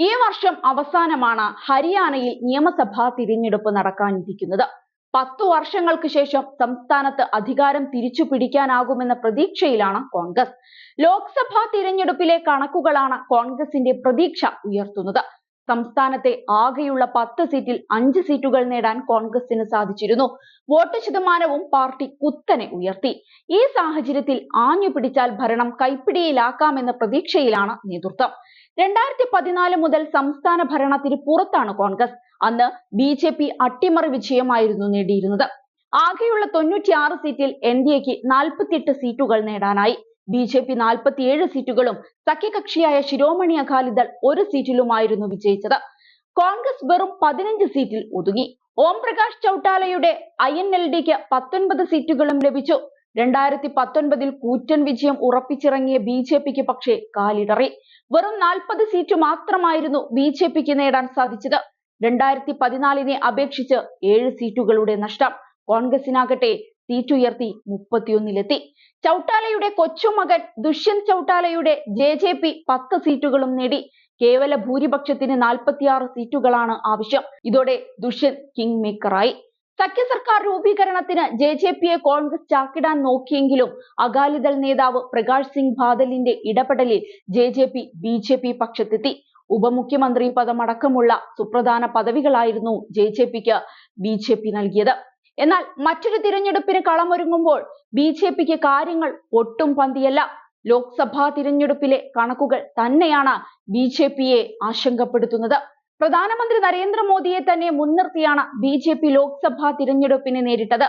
ഈ വർഷം അവസാനമാണ് ഹരിയാനയിൽ നിയമസഭാ തിരഞ്ഞെടുപ്പ് നടക്കാനിരിക്കുന്നത്. 10 വർഷങ്ങൾക്ക് ശേഷം സംസ്ഥാനത്ത് അധികാരം തിരിച്ചു പിടിക്കാനാകുമെന്ന പ്രതീക്ഷയിലാണ് കോൺഗ്രസ്. ലോക്സഭാ തിരഞ്ഞെടുപ്പിലെ കണക്കുകളാണ് കോൺഗ്രസിന്റെ പ്രതീക്ഷ ഉയർത്തുന്നത്. സംസ്ഥാനത്തെ ആകെയുള്ള 10 സീറ്റിൽ 5 സീറ്റുകൾ നേടാൻ കോൺഗ്രസിന് സാധിച്ചിരുന്നു. വോട്ട് ശതമാനവും പാർട്ടി കുത്തനെ ഉയർത്തി. ഈ സാഹചര്യത്തിൽ ആഞ്ഞു പിടിച്ചാൽ ഭരണം കൈപ്പിടിയിലാക്കാമെന്ന പ്രതീക്ഷയിലാണ് നേതൃത്വം. 2014 മുതൽ സംസ്ഥാന ഭരണത്തിന് പുറത്താണ് കോൺഗ്രസ്. അന്ന് BJP അട്ടിമറി വിജയമായിരുന്നു നേടിയിരുന്നത്. ആകെയുള്ള 96 സീറ്റിൽ NDAക്ക് 48 സീറ്റുകൾ നേടാനായി. BJP 47 സീറ്റുകളും സഖ്യകക്ഷിയായ ശിരോമണി അകാലിദൾ 1 സീറ്റിലുമായിരുന്നു വിജയിച്ചത്. കോൺഗ്രസ് വെറും 15 സീറ്റിൽ ഒതുങ്ങി. ഓം പ്രകാശ് ചൌട്ടാലയുടെ INLDക്ക് 19 സീറ്റുകളും ലഭിച്ചു. 2019 കൂറ്റൻ വിജയം ഉറപ്പിച്ചിറങ്ങിയ BJPക്ക് പക്ഷേ കാലിടറി. വെറും 40 സീറ്റ് മാത്രമായിരുന്നു BJPക്ക് നേടാൻ സാധിച്ചത്. 2014 അപേക്ഷിച്ച് 7 സീറ്റുകളുടെ നഷ്ടം. കോൺഗ്രസിനാകട്ടെ സീറ്റ് ഉയർത്തി 31-ലെത്തി. ചൌട്ടാലയുടെ കൊച്ചുമകൻ ദുഷ്യന്ത് ചൌട്ടാലയുടെ JJP 10 സീറ്റുകളും നേടി. കേവല ഭൂരിപക്ഷത്തിന് 46 സീറ്റുകളാണ് ആവശ്യം. ഇതോടെ ദുഷ്യന്ത് കിങ് മേക്കറായി. സഖ്യ സർക്കാർ രൂപീകരണത്തിന് JJPയെ കോൺഗ്രസ് ചാക്കിടാൻ നോക്കിയെങ്കിലും അകാലിദൾ നേതാവ് പ്രകാശ് സിംഗ് ബാദലിന്റെ ഇടപെടലിൽ JJP BJP പക്ഷത്തെത്തി. ഉപമുഖ്യമന്ത്രി പദമടക്കമുള്ള സുപ്രധാന പദവികളായിരുന്നു JJPക്ക് BJP നൽകിയത്. എന്നാൽ മറ്റൊരു തിരഞ്ഞെടുപ്പിന് കളമൊരുങ്ങുമ്പോൾ BJPക്ക് കാര്യങ്ങൾ ഒട്ടും പന്തിയല്ല. ലോക്സഭാ തിരഞ്ഞെടുപ്പിലെ കണക്കുകൾ തന്നെയാണ് BJPയെ ആശങ്കപ്പെടുത്തുന്നത്. പ്രധാനമന്ത്രി നരേന്ദ്രമോദിയെ തന്നെ മുൻനിർത്തിയാണ് BJP ലോക്സഭാ തിരഞ്ഞെടുപ്പിനെ നേരിട്ടത്.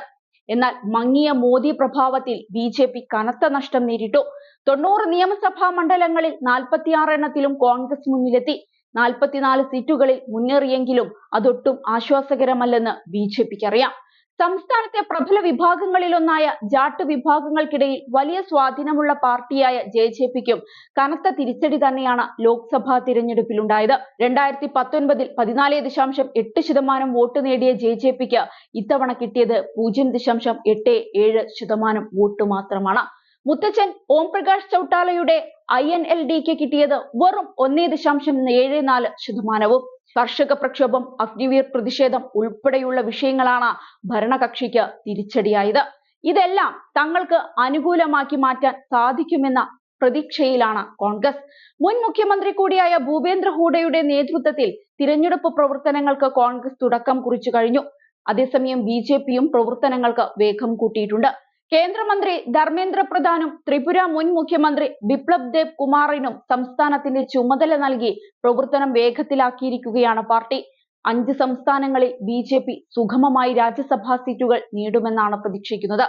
എന്നാൽ മങ്ങിയ മോദി പ്രഭാവത്തിൽ BJP കനത്ത നഷ്ടം നേരിട്ടു. 90 നിയമസഭാ മണ്ഡലങ്ങളിൽ 46 എണ്ണത്തിലും കോൺഗ്രസ് മുന്നിലെത്തി. 44 സീറ്റുകളിൽ മുന്നേറിയെങ്കിലും അതൊട്ടും ആശ്വാസകരമല്ലെന്ന് BJPക്ക് അറിയാം. സംസ്ഥാനത്തെ പ്രബല വിഭാഗങ്ങളിലൊന്നായ ജാട്ട് വിഭാഗങ്ങൾക്കിടയിൽ വലിയ സ്വാധീനമുള്ള പാർട്ടിയായ JJPക്കും കനത്ത തിരിച്ചടി തന്നെയാണ് ലോക്സഭാ തിരഞ്ഞെടുപ്പിലുണ്ടായത്. 2019 14.8% വോട്ട് നേടിയ JJPക്ക് ഇത്തവണ കിട്ടിയത് 0.87% വോട്ട് മാത്രമാണ്. മുത്തച്ഛൻ ഓം പ്രകാശ് ചൌട്ടാലയുടെ INLDക്ക് കിട്ടിയത് വെറും 1.74%. കർഷക പ്രക്ഷോഭം, അഗ്നിവീർ പ്രതിഷേധം ഉൾപ്പെടെയുള്ള വിഷയങ്ങളാണ് ഭരണകക്ഷിക്ക് തിരിച്ചടിയായത്. ഇതെല്ലാം തങ്ങൾക്ക് അനുകൂലമാക്കി മാറ്റാൻ സാധിക്കുമെന്ന പ്രതീക്ഷയിലാണ് കോൺഗ്രസ്. മുൻ മുഖ്യമന്ത്രി കൂടിയായ ഭൂപേന്ദ്ര ഹൂഡയുടെ നേതൃത്വത്തിൽ തിരഞ്ഞെടുപ്പ് പ്രവർത്തനങ്ങൾക്ക് കോൺഗ്രസ് തുടക്കം കുറിച്ചു കഴിഞ്ഞു. അതേസമയം BJPയും പ്രവർത്തനങ്ങൾക്ക് വേഗം കൂട്ടിയിട്ടുണ്ട്. കേന്ദ്രമന്ത്രി ധർമ്മേന്ദ്ര പ്രധാനും ത്രിപുര മുൻ മുഖ്യമന്ത്രി ബിപ്ലബ് ദേബ് കുമാറിനും സംസ്ഥാനത്തിന്റെ ചുമതല നൽകി പ്രവർത്തനം വേഗത്തിലാക്കിയിരിക്കുകയാണ് പാർട്ടി. 5 സംസ്ഥാനങ്ങളിൽ BJP സുഗമമായി രാജ്യസഭാ സീറ്റുകൾ നേടുമെന്നാണ് പ്രതീക്ഷിക്കുന്നത്.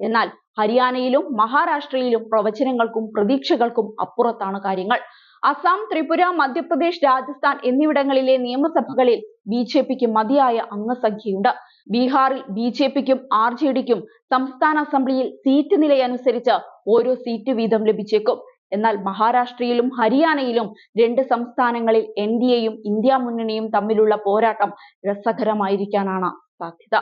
എന്നാൽ ഹരിയാനയിലും മഹാരാഷ്ട്രയിലും പ്രവചനങ്ങൾക്കും പ്രതീക്ഷകൾക്കും അപ്പുറത്താണ് കാര്യങ്ങൾ. അസം, ത്രിപുര, മധ്യപ്രദേശ്, രാജസ്ഥാൻ എന്നിവിടങ്ങളിലെ നിയമസഭകളിൽ BJPക്ക് മതിയായ അംഗസംഖ്യയുണ്ട്. ബീഹാറിൽ BJPക്കും RJDക്കും സംസ്ഥാന അസംബ്ലിയിൽ സീറ്റ് നിലയനുസരിച്ച് ഓരോ സീറ്റ് വീതം ലഭിച്ചേക്കും. എന്നാൽ മഹാരാഷ്ട്രയിലും ഹരിയാനയിലും 2 സംസ്ഥാനങ്ങളിൽ NDAയും ഇന്ത്യ മുന്നണിയും തമ്മിലുള്ള പോരാട്ടം രസകരമായിരിക്കാനാണ് സാധ്യത.